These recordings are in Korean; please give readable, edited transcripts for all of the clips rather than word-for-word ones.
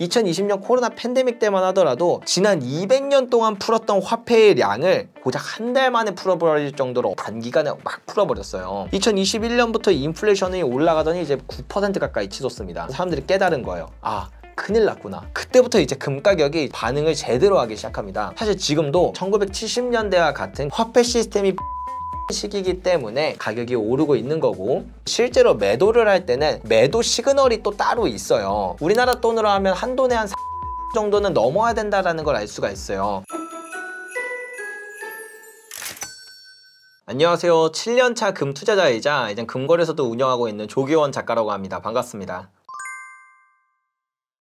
2020년 코로나 팬데믹 때만 하더라도 지난 200년 동안 풀었던 화폐의 량을 고작 한 달 만에 풀어버릴 정도로 단기간에 막 풀어버렸어요. 2021년부터 인플레이션이 올라가더니 이제 9% 가까이 치솟습니다. 사람들이 깨달은 거예요. 아, 큰일 났구나. 그때부터 이제 금 가격이 반응을 제대로 하기 시작합니다. 사실 지금도 1970년대와 같은 화폐 시스템이 시기이기 때문에 가격이 오르고 있는 거고, 실제로 매도를 할 때는 매도 시그널이 또 따로 있어요. 우리나라 돈으로 하면 한돈에 한 정도는 넘어야 된다는 걸 알 수가 있어요. 안녕하세요. 7년차 금 투자자이자 이제 금거래소도 운영하고 있는 조기원 작가라고 합니다. 반갑습니다.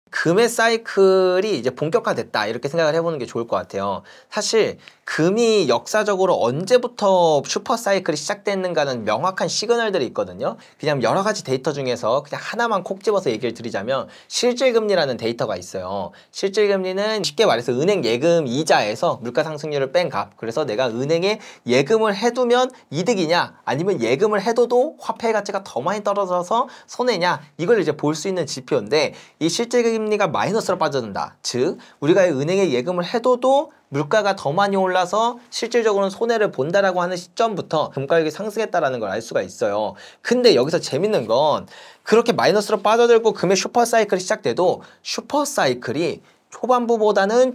금의 사이클이 이제 본격화됐다, 이렇게 생각을 해보는 게 좋을 것 같아요. 사실 금이 역사적으로 언제부터 슈퍼 사이클이 시작됐는가는 명확한 시그널들이 있거든요. 그냥 여러 가지 데이터 중에서 그냥 하나만 콕 집어서 얘기를 드리자면 실질금리라는 데이터가 있어요. 실질금리는 쉽게 말해서 은행 예금 이자에서 물가 상승률을 뺀 값. 그래서 내가 은행에 예금을 해두면 이득이냐, 아니면 예금을 해둬도 화폐 가치가 더 많이 떨어져서 손해냐, 이걸 이제 볼 수 있는 지표인데, 이 실질금리가 마이너스로 빠져든다. 즉 우리가 은행에 예금을 해둬도 물가가 더 많이 올라서 실질적으로는 손해를 본다라고 하는 시점부터 금가격이 상승했다는 걸 알 수가 있어요. 근데 여기서 재밌는 건, 그렇게 마이너스로 빠져들고 금의 슈퍼사이클이 시작돼도 슈퍼사이클이 초반부보다는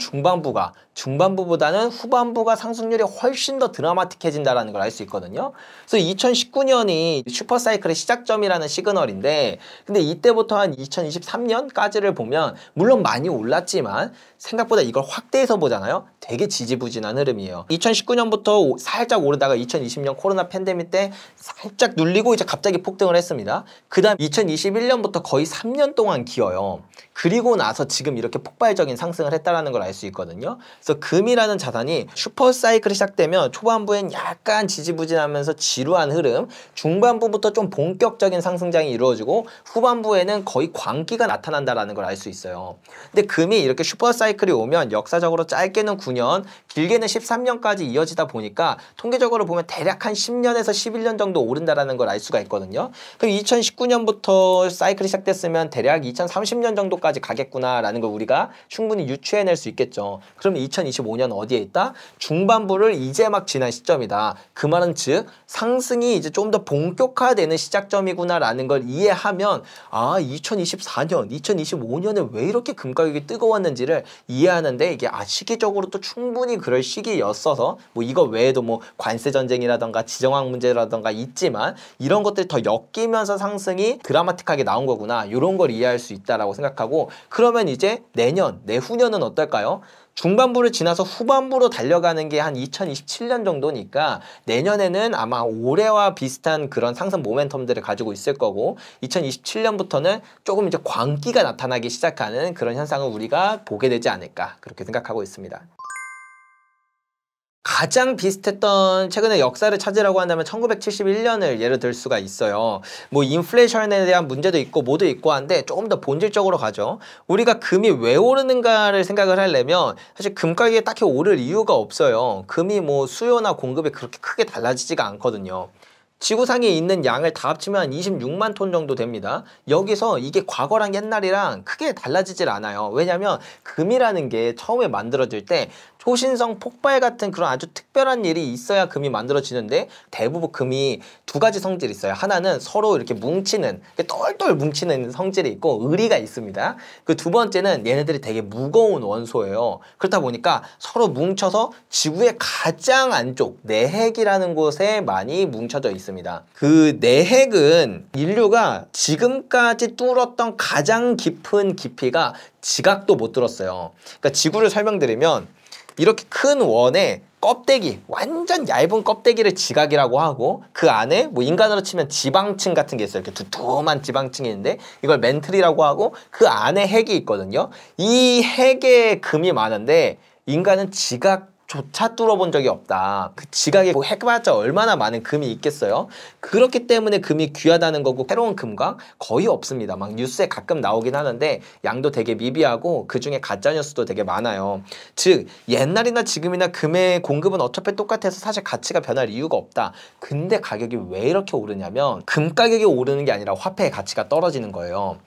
중반부보다는 후반부가 상승률이 훨씬 더 드라마틱해진다는 걸 알 수 있거든요. 그래서 2019년이 슈퍼사이클의 시작점이라는 시그널인데, 근데 이때부터 한 2023년까지를 보면 물론 많이 올랐지만 생각보다 이걸 확대해서 보잖아요. 되게 지지부진한 흐름이에요. 2019년부터 살짝 오르다가 2020년 코로나 팬데믹 때 살짝 눌리고 이제 갑자기 폭등을 했습니다. 그 다음 2021년부터 거의 3년 동안 기어요. 그리고 나서 지금 이렇게 폭발적인 상승을 했다는 걸 알 수 있거든요. 그래서 금이라는 자산이 슈퍼사이클이 시작되면 초반부엔 약간 지지부진하면서 지루한 흐름, 중반부부터 좀 본격적인 상승장이 이루어지고 후반부에는 거의 광기가 나타난다는 걸 알 수 있어요. 근데 금이 이렇게 슈퍼사이클이 오면 역사적으로 짧게는 9년, 길게는 13년까지 이어지다 보니까 통계적으로 보면 대략 한 10년에서 11년 정도 오른다는 걸 알 수가 있거든요. 그럼 2019년부터 사이클이 시작됐으면 대략 2030년 정도까지 가겠구나라는 걸 우리가 충분히 유추해낼 수 있겠죠. 그럼 2025년 어디에 있다? 중반부를 이제 막 지난 시점이다. 그 말은 즉 상승이 이제 좀 더 본격화되는 시작점이구나라는 걸 이해하면, 아, 2024년, 2025년에 왜 이렇게 금 가격이 뜨거웠는지를 이해하는데, 이게 시기적으로 또 충분히 그럴 시기였어서, 뭐 이거 외에도 뭐 관세 전쟁이라던가 지정학 문제라던가 있지만 이런 것들이 더 엮이면서 상승이 드라마틱하게 나온 거구나, 이런 걸 이해할 수 있다라고 생각하고, 그러면 이제 내년, 내후년은 어떨까요? 중반부를 지나서 후반부로 달려가는 게 한 2027년 정도니까 내년에는 아마 올해와 비슷한 그런 상승 모멘텀들을 가지고 있을 거고, 2027년부터는 조금 이제 광기가 나타나기 시작하는 그런 현상을 우리가 보게 되지 않을까, 그렇게 생각하고 있습니다. 가장 비슷했던 최근의 역사를 찾으라고 한다면 1971년을 예를 들 수가 있어요. 뭐 인플레이션에 대한 문제도 있고 뭐도 있고 한데 조금 더 본질적으로 가죠. 우리가 금이 왜 오르는가를 생각을 하려면 사실 금 가격이 딱히 오를 이유가 없어요. 금이 뭐 수요나 공급이 그렇게 크게 달라지지가 않거든요. 지구상에 있는 양을 다 합치면 한 26만 톤 정도 됩니다. 여기서 이게 과거랑 옛날이랑 크게 달라지질 않아요. 왜냐면 금이라는 게 처음에 만들어질 때 초신성 폭발 같은 그런 아주 특별한 일이 있어야 금이 만들어지는데, 대부분 금이 두 가지 성질이 있어요. 하나는 서로 이렇게 뭉치는, 똘똘 뭉치는 성질이 있고 의리가 있습니다. 그 두 번째는 얘네들이 되게 무거운 원소예요. 그렇다 보니까 서로 뭉쳐서 지구의 가장 안쪽 내핵이라는 곳에 많이 뭉쳐져 있습니다. 그 내핵은 인류가 지금까지 뚫었던 가장 깊은 깊이가 지각도 못 뚫었어요. 그러니까 지구를 설명드리면 이렇게 큰 원에 껍데기, 완전 얇은 껍데기를 지각이라고 하고, 그 안에 뭐 인간으로 치면 지방층 같은 게 있어요. 이렇게 두툼한 지방층이 있는데 이걸 멘틀이라고 하고, 그 안에 핵이 있거든요. 이 핵에 금이 많은데 인간은 지각조차 뚫어본 적이 없다. 그 지각에 뭐 해봤자 얼마나 많은 금이 있겠어요. 그렇기 때문에 금이 귀하다는 거고, 새로운 금광 거의 없습니다. 막 뉴스에 가끔 나오긴 하는데 양도 되게 미비하고 그중에 가짜뉴스도 되게 많아요. 즉 옛날이나 지금이나 금의 공급은 어차피 똑같아서 사실 가치가 변할 이유가 없다. 근데 가격이 왜 이렇게 오르냐면 금 가격이 오르는 게 아니라 화폐의 가치가 떨어지는 거예요.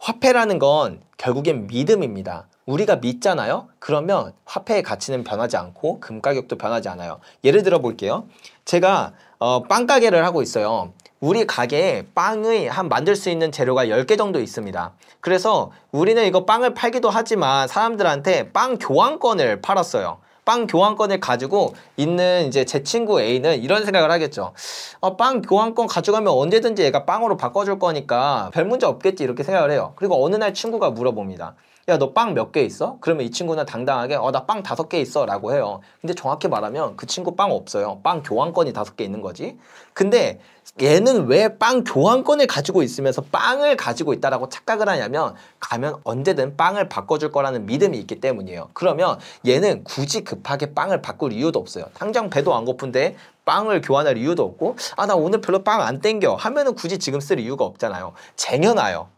화폐라는 건 결국엔 믿음입니다. 우리가 믿잖아요? 그러면 화폐의 가치는 변하지 않고 금 가격도 변하지 않아요. 예를 들어 볼게요. 제가 빵 가게를 하고 있어요. 우리 가게에 빵의 만들 수 있는 재료가 10개 정도 있습니다. 그래서 우리는 이거 빵을 팔기도 하지만 사람들한테 빵 교환권을 팔았어요. 빵 교환권을 가지고 있는 이제 제 친구 A는 이런 생각을 하겠죠. 빵 교환권 가져가면 언제든지 얘가 빵으로 바꿔줄 거니까 별 문제 없겠지 이렇게 생각을 해요. 그리고 어느 날 친구가 물어봅니다. 야, 너 빵 몇 개 있어? 그러면 이 친구는 당당하게 나 빵 5개 있어 라고 해요. 근데 정확히 말하면 그 친구 빵 없어요. 빵 교환권이 5개 있는 거지. 근데 얘는 왜 빵 교환권을 가지고 있으면서 빵을 가지고 있다라고 착각을 하냐면 가면 언제든 빵을 바꿔줄 거라는 믿음이 있기 때문이에요. 그러면 얘는 굳이 급하게 빵을 바꿀 이유도 없어요. 당장 배도 안 고픈데 빵을 교환할 이유도 없고 나 오늘 별로 빵 안 땡겨 하면은 굳이 지금 쓸 이유가 없잖아요. 쟁여놔요.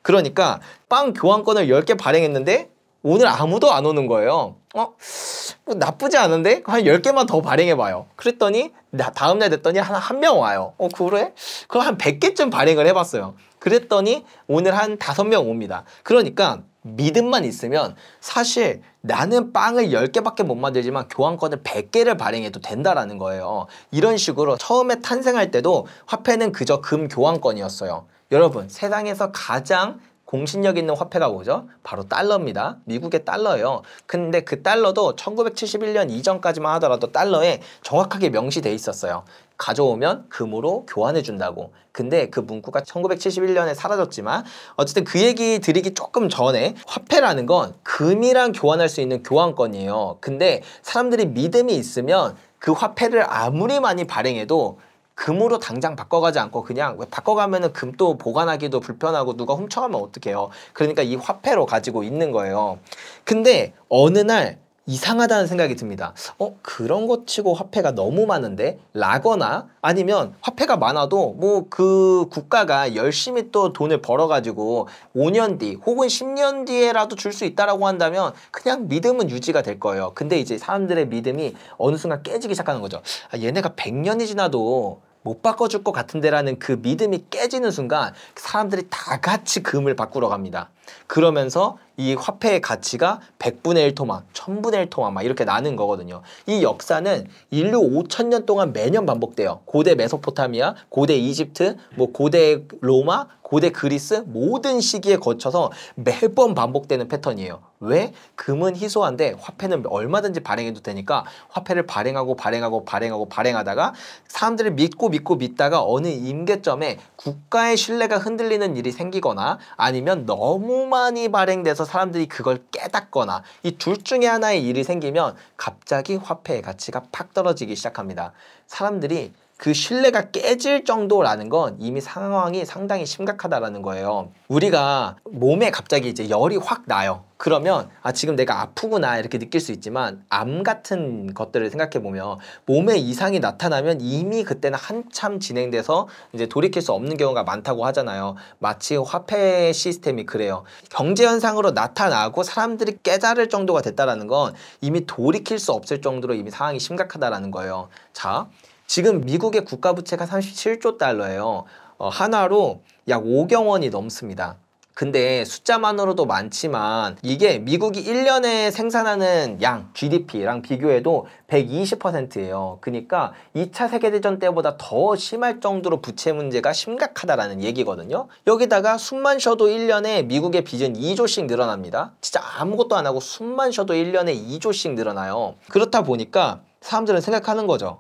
그러니까 빵 교환권을 10개 발행했는데 오늘 아무도 안 오는 거예요. 뭐 나쁘지 않은데? 한 10개만 더 발행해봐요. 그랬더니 다음날 됐더니 한 명 와요. 그래? 그럼 한 100개쯤 발행을 해봤어요. 그랬더니 오늘 한 5명 옵니다. 그러니까 믿음만 있으면 사실 나는 빵을 10개밖에 못 만들지만 교환권을 100개를 발행해도 된다라는 거예요. 이런 식으로 처음에 탄생할 때도 화폐는 그저 금 교환권이었어요. 여러분, 세상에서 가장 공신력 있는 화폐가 뭐죠? 바로 달러입니다. 미국의 달러예요. 근데 그 달러도 1971년 이전까지만 하더라도 달러에 정확하게 명시돼 있었어요. 가져오면 금으로 교환해 준다고. 근데 그 문구가 1971년에 사라졌지만 어쨌든 그 얘기 드리기 조금 전에 화폐라는 건 금이랑 교환할 수 있는 교환권이에요. 근데 사람들이 믿음이 있으면 그 화폐를 아무리 많이 발행해도 금으로 당장 바꿔가지 않고 그냥 왜 바꿔가면은 금 또 보관하기도 불편하고 누가 훔쳐가면 어떡해요. 그러니까 이 화폐로 가지고 있는 거예요. 근데 어느 날 이상하다는 생각이 듭니다. 그런 것 치고 화폐가 너무 많은데? 라거나 아니면 화폐가 많아도 뭐 그 국가가 열심히 또 돈을 벌어가지고 5년 뒤 혹은 10년 뒤에라도 줄 수 있다라고 한다면 그냥 믿음은 유지가 될 거예요. 근데 이제 사람들의 믿음이 어느 순간 깨지기 시작하는 거죠. 얘네가 100년이 지나도 못 바꿔줄 것 같은데라는 그 믿음이 깨지는 순간 사람들이 다 같이 금을 바꾸러 갑니다. 그러면서 이 화폐의 가치가 100분의 1 토막, 1000분의 1 토막 막 이렇게 나는 거거든요. 이 역사는 인류 5000년 동안 매년 반복돼요. 고대 메소포타미아, 고대 이집트, 뭐 고대 로마, 고대 그리스 모든 시기에 거쳐서 매번 반복되는 패턴이에요. 왜? 금은 희소한데 화폐는 얼마든지 발행해도 되니까 화폐를 발행하다가 사람들을 믿다가 어느 임계점에 국가의 신뢰가 흔들리는 일이 생기거나 아니면 너무 많이 발행돼서 사람들이 그걸 깨닫거나 이 둘 중에 하나의 일이 생기면 갑자기 화폐의 가치가 팍 떨어지기 시작합니다. 사람들이 그 신뢰가 깨질 정도라는 건 이미 상황이 상당히 심각하다라는 거예요. 우리가 몸에 갑자기 이제 열이 확 나요. 그러면 지금 내가 아프구나 이렇게 느낄 수 있지만 암 같은 것들을 생각해 보면 몸에 이상이 나타나면 이미 그때는 한참 진행돼서 이제 돌이킬 수 없는 경우가 많다고 하잖아요. 마치 화폐 시스템이 그래요. 경제 현상으로 나타나고 사람들이 깨달을 정도가 됐다라는 건 이미 돌이킬 수 없을 정도로 이미 상황이 심각하다라는 거예요. 자, 지금 미국의 국가 부채가 37조 달러예요. 하나로 약 5경 원이 넘습니다. 근데 숫자만으로도 많지만 이게 미국이 1년에 생산하는 양, GDP랑 비교해도 120%예요. 그러니까 2차 세계대전 때보다 더 심할 정도로 부채 문제가 심각하다라는 얘기거든요. 여기다가 숨만 쉬어도 1년에 미국의 빚은 2조씩 늘어납니다. 진짜 아무것도 안 하고 숨만 쉬어도 1년에 2조씩 늘어나요. 그렇다 보니까 사람들은 생각하는 거죠.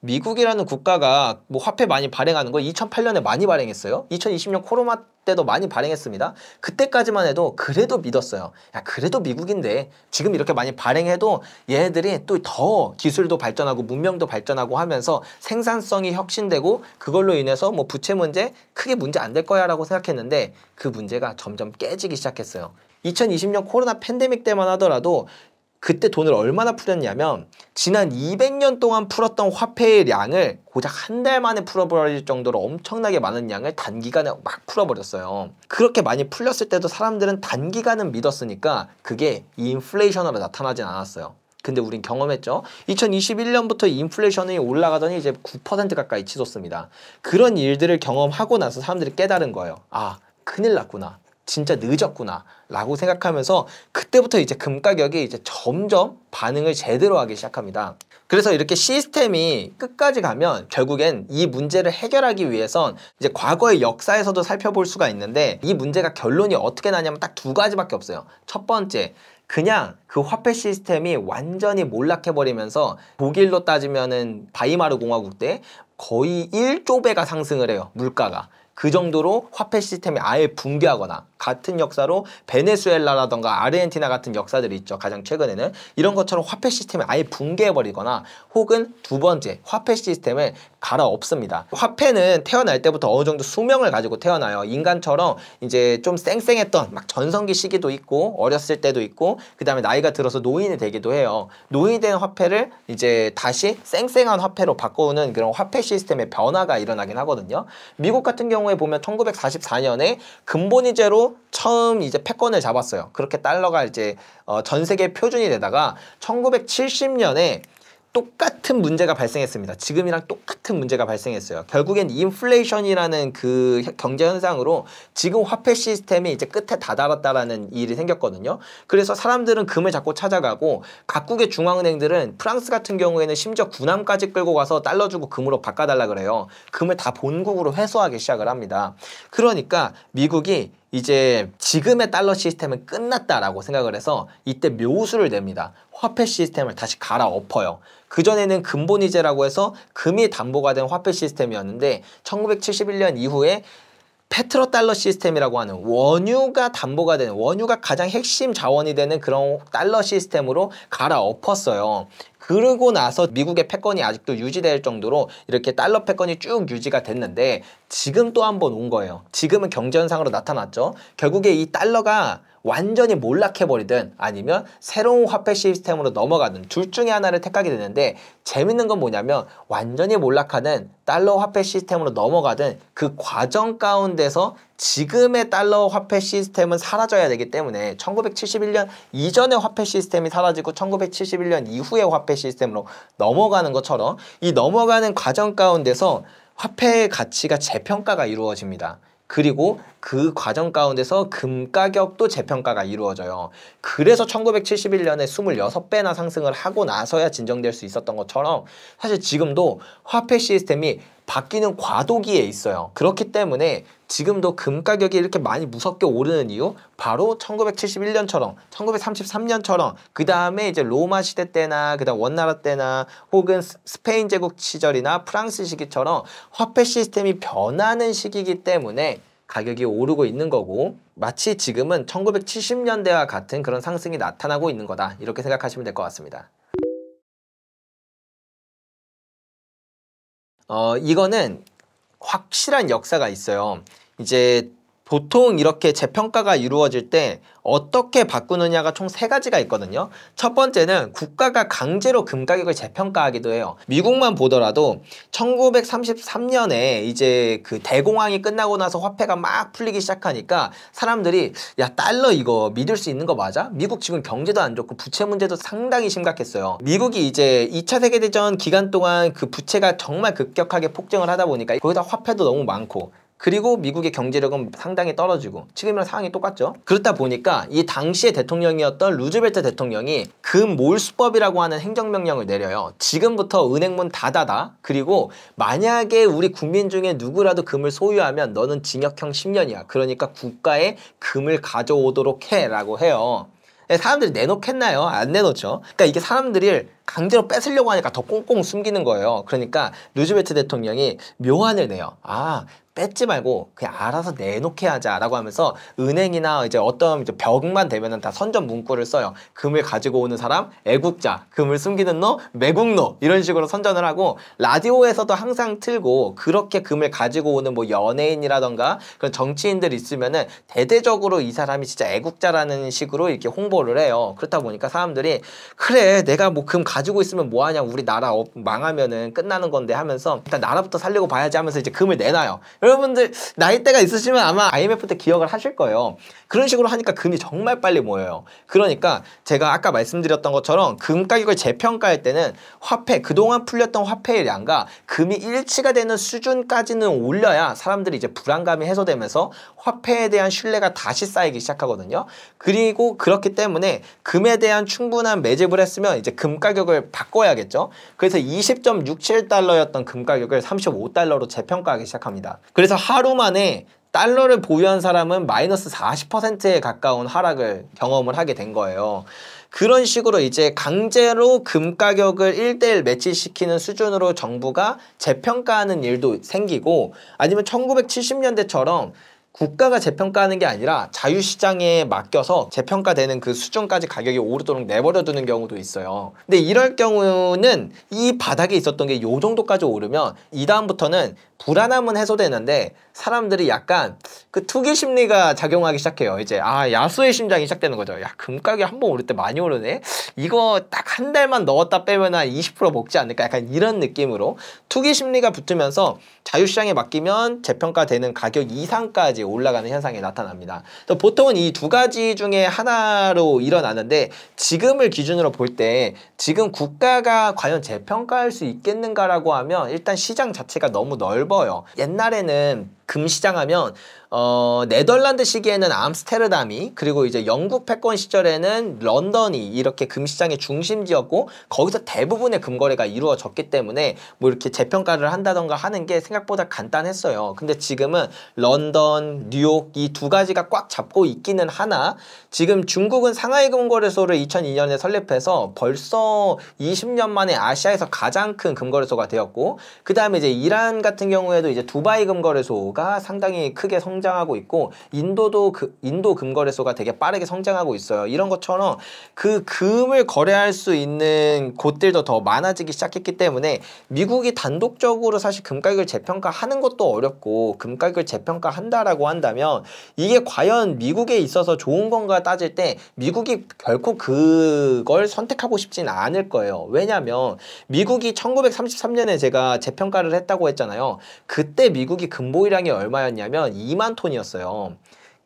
미국이라는 국가가 뭐 화폐 많이 발행하는 거 2008년에 많이 발행했어요. 2020년 코로나 때도 많이 발행했습니다. 그때까지만 해도 그래도 믿었어요. 야, 그래도 미국인데 지금 이렇게 많이 발행해도 얘네들이 또 더 기술도 발전하고 문명도 발전하고 하면서 생산성이 혁신되고 그걸로 인해서 뭐 부채 문제 크게 문제 안 될 거야 라고 생각했는데 그 문제가 점점 깨지기 시작했어요. 2020년 코로나 팬데믹 때만 하더라도 그때 돈을 얼마나 풀었냐면 지난 200년 동안 풀었던 화폐의 양을 고작 한 달 만에 풀어버릴 정도로 엄청나게 많은 양을 단기간에 막 풀어버렸어요. 그렇게 많이 풀렸을 때도 사람들은 단기간은 믿었으니까 그게 인플레이션으로 나타나진 않았어요. 근데 우린 경험했죠. 2021년부터 인플레이션이 올라가더니 이제 9% 가까이 치솟습니다. 그런 일들을 경험하고 나서 사람들이 깨달은 거예요. 큰일 났구나. 진짜 늦었구나 라고 생각하면서 그때부터 이제 금 가격이 이제 점점 반응을 제대로 하기 시작합니다. 그래서 이렇게 시스템이 끝까지 가면 결국엔 이 문제를 해결하기 위해선 이제 과거의 역사에서도 살펴볼 수가 있는데, 이 문제가 결론이 어떻게 나냐면 딱 두 가지밖에 없어요. 첫 번째, 그냥 그 화폐 시스템이 완전히 몰락해버리면서 독일로 따지면은 바이마르 공화국 때 거의 1조 배가 상승을 해요, 물가가. 그 정도로 화폐 시스템이 아예 붕괴하거나, 같은 역사로 베네수엘라라던가 아르헨티나 같은 역사들이 있죠. 가장 최근에는 이런 것처럼 화폐 시스템이 아예 붕괴해버리거나, 혹은 두 번째, 화폐 시스템을 갈아엎습니다. 화폐는 태어날 때부터 어느 정도 수명을 가지고 태어나요. 인간처럼 이제 좀 쌩쌩했던 막 전성기 시기도 있고 어렸을 때도 있고, 그 다음에 나이가 들어서 노인이 되기도 해요. 노인이 된 화폐를 이제 다시 쌩쌩한 화폐로 바꾸는 그런 화폐 시스템의 변화가 일어나긴 하거든요. 미국 같은 경우에 보면 1944년에 근본이제로 처음 이제 패권을 잡았어요. 그렇게 달러가 이제 전 세계 표준이 되다가 1970년에 똑같은 문제가 발생했습니다. 지금이랑 똑같은 문제가 발생했어요. 결국엔 인플레이션이라는 그 경제 현상으로 지금 화폐 시스템이 이제 끝에 다다랐다라는 일이 생겼거든요. 그래서 사람들은 금을 자꾸 찾아가고, 각국의 중앙은행들은 프랑스 같은 경우에는 심지어 군함까지 끌고 가서 달러 주고 금으로 바꿔달라 그래요. 금을 다 본국으로 회수하기 시작을 합니다. 그러니까 미국이 이제 지금의 달러 시스템은 끝났다라고 생각을 해서 이때 묘수를 냅니다. 화폐 시스템을 다시 갈아엎어요. 그전에는 근본이제라고 해서 금이 담보가 된 화폐 시스템이었는데, 1971년 이후에 페트로달러 시스템이라고 하는 원유가 담보가 되는, 원유가 가장 핵심 자원이 되는 그런 달러 시스템으로 갈아엎었어요. 그러고 나서 미국의 패권이 아직도 유지될 정도로 이렇게 달러 패권이 쭉 유지가 됐는데, 지금 또 한 번 온 거예요. 지금은 경제현상으로 나타났죠. 결국에 이 달러가 완전히 몰락해버리든 아니면 새로운 화폐 시스템으로 넘어가든 둘 중에 하나를 택하게 되는데, 재밌는 건 뭐냐면 완전히 몰락하는 달러 화폐 시스템으로 넘어가든 그 과정 가운데서 지금의 달러 화폐 시스템은 사라져야 되기 때문에 1971년 이전의 화폐 시스템이 사라지고 1971년 이후의 화폐 시스템으로 넘어가는 것처럼, 이 넘어가는 과정 가운데서 화폐의 가치가 재평가가 이루어집니다. 그리고 그 과정 가운데서 금 가격도 재평가가 이루어져요. 그래서 1971년에 26배나 상승을 하고 나서야 진정될 수 있었던 것처럼, 사실 지금도 화폐 시스템이 바뀌는 과도기에 있어요. 그렇기 때문에 지금도 금 가격이 이렇게 많이 무섭게 오르는 이유, 바로 1971년처럼 1933년처럼 그 다음에 이제 로마 시대 때나 그 다음 원나라 때나 혹은 스페인 제국 시절이나 프랑스 시기처럼 화폐 시스템이 변하는 시기이기 때문에 가격이 오르고 있는 거고, 마치 지금은 1970년대와 같은 그런 상승이 나타나고 있는 거다, 이렇게 생각하시면 될 것 같습니다. 이거는 확실한 역사가 있어요. 이제 보통 이렇게 재평가가 이루어질 때 어떻게 바꾸느냐가 총 세 가지가 있거든요. 첫 번째는 국가가 강제로 금 가격을 재평가하기도 해요. 미국만 보더라도 1933년에 이제 그 대공황이 끝나고 나서 화폐가 막 풀리기 시작하니까 사람들이, 야, 달러 이거 믿을 수 있는 거 맞아? 미국 지금 경제도 안 좋고 부채 문제도 상당히 심각했어요. 미국이 이제 2차 세계대전 기간 동안 그 부채가 정말 급격하게 폭증을 하다 보니까 거기다 화폐도 너무 많고, 그리고 미국의 경제력은 상당히 떨어지고, 지금이랑 상황이 똑같죠. 그렇다 보니까 이 당시의 대통령이었던 루즈벨트 대통령이 금 몰수법이라고 하는 행정명령을 내려요. 지금부터 은행문 닫아다. 그리고 만약에 우리 국민 중에 누구라도 금을 소유하면 너는 징역형 10년이야. 그러니까 국가에 금을 가져오도록 해 라고 해요. 사람들이 내놓겠나요? 안 내놓죠. 그러니까 이게 사람들이 강제로 뺏으려고 하니까 더 꽁꽁 숨기는 거예요. 그러니까 루즈벨트 대통령이 묘안을 내요. 뺏지 말고 그냥 알아서 내놓게 하자라고 하면서 은행이나 이제 어떤 이제 벽만 되면은 다 선전 문구를 써요. 금을 가지고 오는 사람 애국자, 금을 숨기는 너 매국노, 이런 식으로 선전을 하고, 라디오에서도 항상 틀고, 그렇게 금을 가지고 오는 뭐 연예인이라던가 그런 정치인들 있으면은 대대적으로 이 사람이 진짜 애국자라는 식으로 이렇게 홍보를 해요. 그렇다 보니까 사람들이, 그래 내가 뭐 금 가지고 있으면 뭐하냐, 우리 나라 망하면은 끝나는 건데 하면서 일단 나라부터 살려고 봐야지 하면서 이제 금을 내놔요. 여러분들 나이대가 있으시면 아마 IMF 때 기억을 하실 거예요. 그런 식으로 하니까 금이 정말 빨리 모여요. 그러니까 제가 아까 말씀드렸던 것처럼 금 가격을 재평가할 때는 화폐, 그동안 풀렸던 화폐의 양과 금이 일치가 되는 수준까지는 올려야 사람들이 이제 불안감이 해소되면서 화폐에 대한 신뢰가 다시 쌓이기 시작하거든요. 그리고 그렇기 때문에 금에 대한 충분한 매집을 했으면 이제 금 가격을 바꿔야겠죠. 그래서 20.67달러였던 금 가격을 35달러로 재평가하기 시작합니다. 그래서 하루 만에 달러를 보유한 사람은 마이너스 40%에 가까운 하락을 경험을 하게 된 거예요. 그런 식으로 이제 강제로 금 가격을 1대1 매치시키는 수준으로 정부가 재평가하는 일도 생기고, 아니면 1970년대처럼 국가가 재평가하는 게 아니라 자유시장에 맡겨서 재평가되는 그 수준까지 가격이 오르도록 내버려두는 경우도 있어요. 근데 이럴 경우는 이 바닥에 있었던 게 요 정도까지 오르면 이 다음부터는 불안함은 해소되는데 사람들이 약간 그 투기 심리가 작용하기 시작해요. 이제 야수의 심장이 시작되는 거죠. 야, 금 가격이 한 번 오를 때 많이 오르네. 이거 딱 한 달만 넣었다 빼면 한 20% 먹지 않을까? 약간 이런 느낌으로 투기 심리가 붙으면서 자유시장에 맡기면 재평가되는 가격 이상까지 올라가는 현상이 나타납니다. 보통은 이 두 가지 중에 하나로 일어나는데, 지금을 기준으로 볼 때 지금 국가가 과연 재평가할 수 있겠는가라고 하면 일단 시장 자체가 너무 넓어요. 옛날에는 금 시장 하면 네덜란드 시기에는 암스테르담이, 그리고 이제 영국 패권 시절에는 런던이 이렇게 금시장의 중심지였고, 거기서 대부분의 금거래가 이루어졌기 때문에 뭐 이렇게 재평가를 한다던가 하는 게 생각보다 간단했어요. 근데 지금은 런던, 뉴욕 이 두 가지가 꽉 잡고 있기는 하나, 지금 중국은 상하이 금거래소를 2002년에 설립해서 벌써 20년 만에 아시아에서 가장 큰 금거래소가 되었고, 그 다음에 이제 이란 같은 경우에도 이제 두바이 금거래소가 상당히 크게 성장하고 있고, 인도 금거래소가 되게 빠르게 성장하고 있어요. 이런 것처럼 그 금을 거래할 수 있는 곳들도 더 많아지기 시작했기 때문에 미국이 단독적으로 사실 금 가격을 재평가하는 것도 어렵고, 금 가격을 재평가한다라고 한다면 이게 과연 미국에 있어서 좋은 건가 따질 때 미국이 결코 그걸 선택하고 싶지는 않을 거예요. 왜냐하면 미국이 1933년에 제가 재평가를 했다고 했잖아요. 그때 미국이 금보유량이 얼마였냐면 2만 톤이었어요.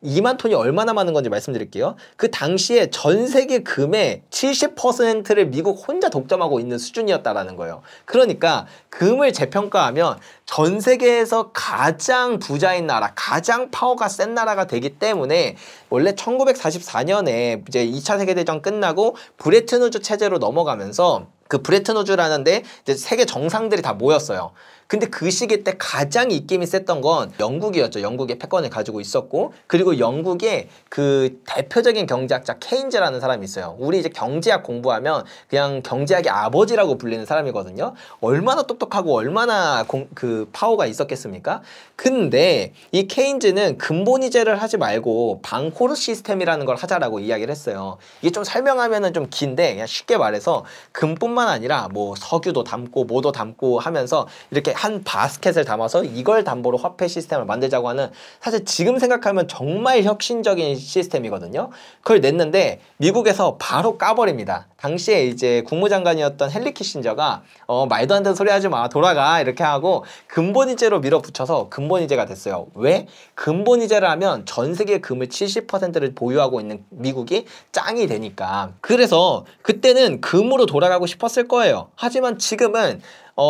2만 톤이 얼마나 많은 건지 말씀드릴게요. 그 당시에 전 세계 금의 70%를 미국 혼자 독점하고 있는 수준이었다라는 거예요. 그러니까 금을 재평가하면 전 세계에서 가장 부자인 나라, 가장 파워가 센 나라가 되기 때문에, 원래 1944년에 이제 2차 세계대전 끝나고 브레튼 우즈 체제로 넘어가면서 그 브레튼 우즈라는데 이제 세계 정상들이 다 모였어요. 근데 그 시기 때 가장 입김이 셌던 건 영국이었죠. 영국의 패권을 가지고 있었고, 그리고 영국의 그 대표적인 경제학자 케인즈라는 사람이 있어요. 우리 이제 경제학 공부하면 그냥 경제학의 아버지라고 불리는 사람이거든요. 얼마나 똑똑하고 얼마나 그 파워가 있었겠습니까? 근데 이 케인즈는 근본이제를 하지 말고 방코르 시스템이라는 걸 하자라고 이야기를 했어요. 이게 좀 설명하면은 좀 긴데, 그냥 쉽게 말해서 금뿐만 아니라 뭐 석유도 담고 뭐도 담고 하면서 이렇게 한 바스켓을 담아서 이걸 담보로 화폐 시스템을 만들자고 하는, 사실 지금 생각하면 정말 혁신적인 시스템이거든요. 그걸 냈는데 미국에서 바로 까버립니다. 당시에 이제 국무장관이었던 헨리 키신저가 말도 안 되는 소리 하지 마, 돌아가, 이렇게 하고 근본이제로 밀어붙여서 근본이제가 됐어요. 왜? 근본이제를 하면 전 세계 금을 70%를 보유하고 있는 미국이 짱이 되니까. 그래서 그때는 금으로 돌아가고 싶었을 거예요. 하지만 지금은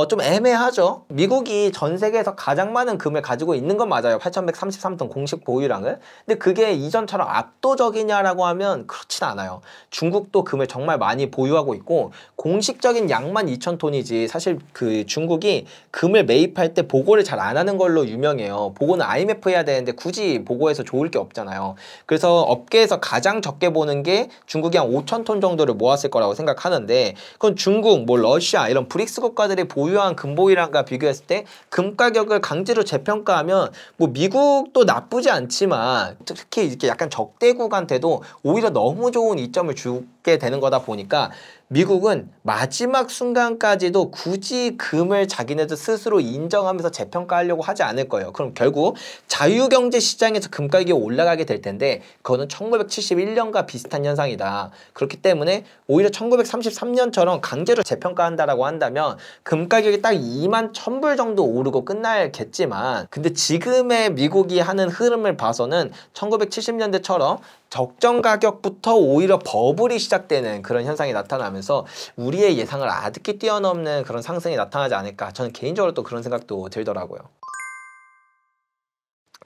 좀 애매하죠. 미국이 전 세계에서 가장 많은 금을 가지고 있는 건 맞아요. 8,133톤 공식 보유량을. 근데 그게 이전처럼 압도적이냐라고 하면 그렇진 않아요. 중국도 금을 정말 많이 보유하고 있고, 공식적인 양만 2,000톤이지 사실 그 중국이 금을 매입할 때 보고를 잘 안 하는 걸로 유명해요. 보고는 IMF 해야 되는데 굳이 보고해서 좋을 게 없잖아요. 그래서 업계에서 가장 적게 보는 게 중국이 한 5,000톤 정도를 모았을 거라고 생각하는데, 그건 중국, 뭐 러시아 이런 브릭스 국가들이 보유한 금보유량과 비교했을 때 금 가격을 강제로 재평가하면 뭐 미국도 나쁘지 않지만 특히 이렇게 약간 적대국한테도 오히려 너무 좋은 이점을 주게 되는 거다 보니까 미국은 마지막 순간까지도 굳이 금을 자기네들 스스로 인정하면서 재평가하려고 하지 않을 거예요. 그럼 결국 자유경제 시장에서 금 가격이 올라가게 될 텐데 그거는 1971년과 비슷한 현상이다. 그렇기 때문에 오히려 1933년처럼 강제로 재평가한다라고 한다면 금 가격이 딱 21,000불 정도 오르고 끝날겠지만, 근데 지금의 미국이 하는 흐름을 봐서는 1970년대처럼 적정 가격부터 오히려 버블이 시작되는 그런 현상이 나타나면서 우리의 예상을 아득히 뛰어넘는 그런 상승이 나타나지 않을까, 저는 개인적으로 또 그런 생각도 들더라고요.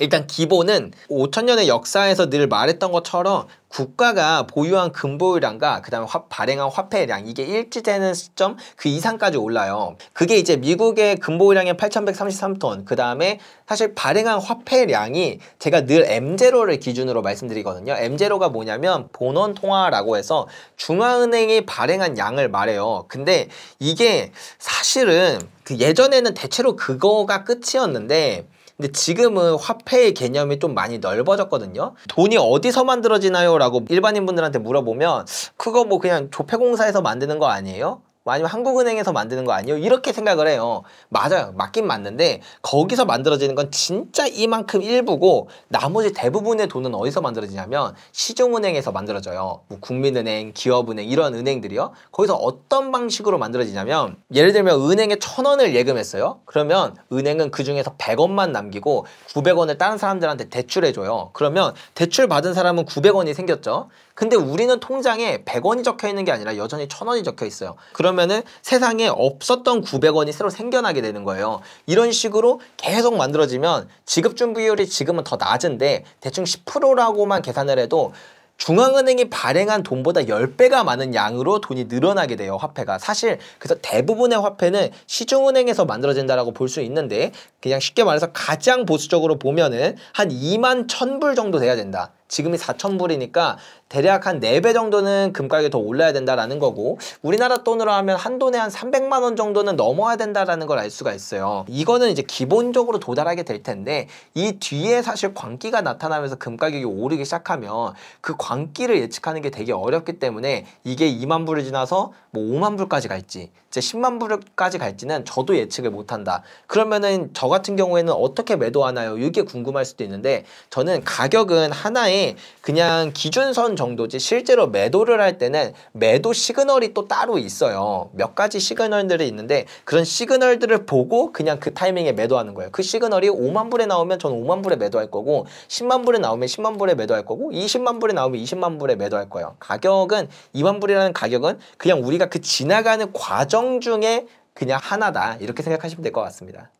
일단 기본은 5천년의 역사에서 늘 말했던 것처럼 국가가 보유한 금보유량과 그 다음에 발행한 화폐량, 이게 일치되는 시점 그 이상까지 올라요. 그게 이제 미국의 금보유량이 8,133톤, 그 다음에 사실 발행한 화폐량이 제가 늘 M0를 기준으로 말씀드리거든요. M0가 뭐냐면 본원통화라고 해서 중앙은행이 발행한 양을 말해요. 근데 이게 사실은 그 예전에는 대체로 그거가 끝이었는데, 근데 지금은 화폐의 개념이 좀 많이 넓어졌거든요. 돈이 어디서 만들어지나요? 라고 일반인분들한테 물어보면 그거 뭐 그냥 조폐공사에서 만드는 거 아니에요? 아니면 한국은행에서 만드는 거 아니에요? 이렇게 생각을 해요. 맞아요. 맞긴 맞는데 거기서 만들어지는 건 진짜 이만큼 일부고, 나머지 대부분의 돈은 어디서 만들어지냐면 시중은행에서 만들어져요. 뭐 국민은행, 기업은행, 이런 은행들이요. 거기서 어떤 방식으로 만들어지냐면, 예를 들면 은행에 1,000원을 예금했어요. 그러면 은행은 그 중에서 100원만 남기고 900원을 다른 사람들한테 대출해줘요. 그러면 대출 받은 사람은 900원이 생겼죠. 근데 우리는 통장에 100원이 적혀 있는 게 아니라 여전히 1,000원이 적혀 있어요. 그러면은 세상에 없었던 900원이 새로 생겨나게 되는 거예요. 이런 식으로 계속 만들어지면 지급준비율이 지금은 더 낮은데 대충 10%라고만 계산을 해도 중앙은행이 발행한 돈보다 10배가 많은 양으로 돈이 늘어나게 돼요, 화폐가. 사실 그래서 대부분의 화폐는 시중은행에서 만들어진다라고 볼 수 있는데, 그냥 쉽게 말해서 가장 보수적으로 보면은 한 21,000불 정도 돼야 된다. 지금이 4,000불이니까 대략 한 4배 정도는 금가격이 더 올라야 된다라는 거고, 우리나라 돈으로 하면 한 돈에 한 300만 원 정도는 넘어야 된다라는 걸 알 수가 있어요. 이거는 이제 기본적으로 도달하게 될 텐데, 이 뒤에 사실 광기가 나타나면서 금가격이 오르기 시작하면 그 광기를 예측하는 게 되게 어렵기 때문에 이게 2만 불을 지나서 뭐 5만 불까지 갈지 이제 10만 불까지 갈지는 저도 예측을 못한다. 그러면은 저 같은 경우에는 어떻게 매도하나요? 이게 궁금할 수도 있는데, 저는 가격은 하나의 그냥 기준선 정도지 실제로 매도를 할 때는 매도 시그널이 또 따로 있어요. 몇 가지 시그널들이 있는데 그런 시그널들을 보고 그냥 그 타이밍에 매도하는 거예요. 그 시그널이 5만 불에 나오면 저는 5만 불에 매도할 거고, 10만 불에 나오면 10만 불에 매도할 거고, 20만 불에 나오면 20만 불에 매도할 거예요. 가격은 2만 불이라는 가격은 그냥 우리가 그 지나가는 과정 중에 그냥 하나다, 이렇게 생각하시면 될 것 같습니다.